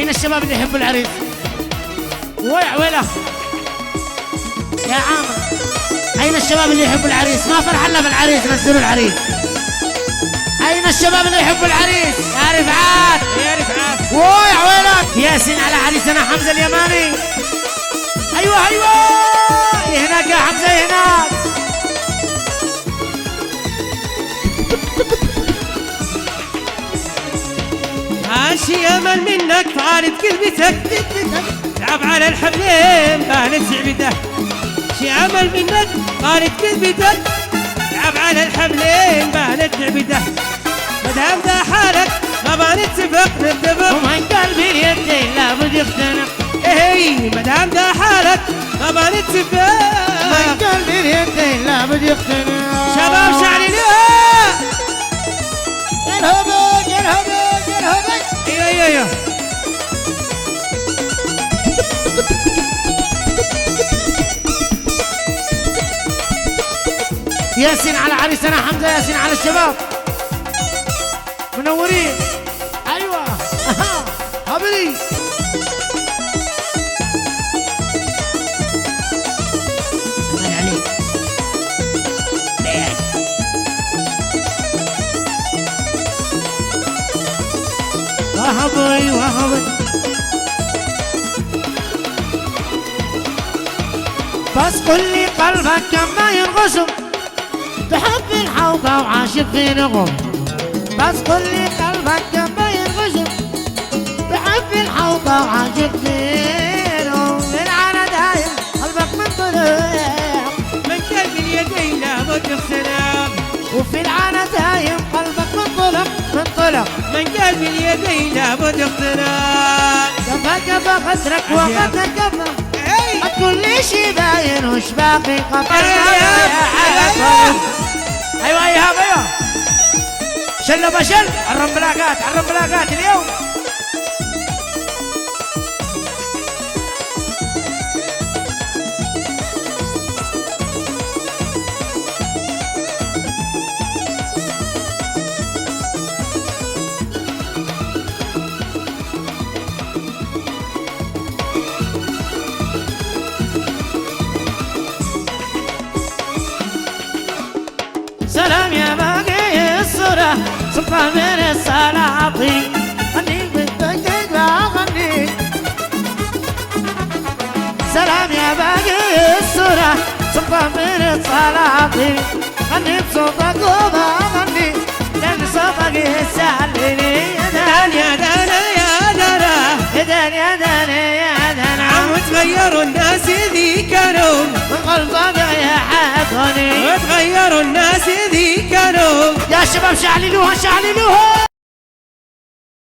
أين الشباب اللي يحبوا العريس؟ ويله يا عامر، أين الشباب اللي يحبوا العريس؟ ما فرح لنا بالعريس، نزلوا العريس. أين الشباب اللي يحبوا العريس؟ يا رفعات يا رفعات ويلك ياسين على عريسنا حمزة اليماني. أيوة أيوة هناك يا حمزة هناك. عاشي امل منك طارت كلمتك لعب على الحبلين بانت زعبته. شي امل منك طارت كلمتك لعب على الحبلين بانت زعبته. مدام ذا حالك ما بنتفق نتفق ومن قلبي اليدين لابد يختنق. ايه مدام ذا حالك ما بنتفق من قلبي اليدين لابد يختنق. شباب شعري له الهبك الهبك الهبك. ايوه ايوه ياسين على عريسنا حمزة، ياسين على الشباب منورين. ايوه هبلي من عليك ليك. وهبي وهبي بس قل لي قلبك كما ينغصب تحب الحوضة وعاشق في نغم. بس قل لي قلبك كما ينغصب تحب الحوضة وعاشق في نغم. العنى دايم قلبك منطلق من قلب اليدين لابد يختنق. وفي العنى دايم قلبك منطلق منطلق. من قلب اليدين لابد يختنق. كفى كفى قدرك وقد كفى ما تقول لي شي باين وش باقي قبل. ايوه ايوه ايوه شل بشل الرمبلاقات الرمبلاقات اليوم. سلام يا باقي الصورة سلطان من السلاطين. غني بالدقيق وغني. سلام يا باقي الصورة سلطان من السلاطين. غني بصوتك وبغني لأن صوتك يسالني. يا دان يا دان يا دانا يا دان يا دان يا دانا. عم تغيروا الناس ذي كانوا من قلبك يحبوني. وتغيروا الناس ذي كانوا. يا شباب شعللوها شعللوها.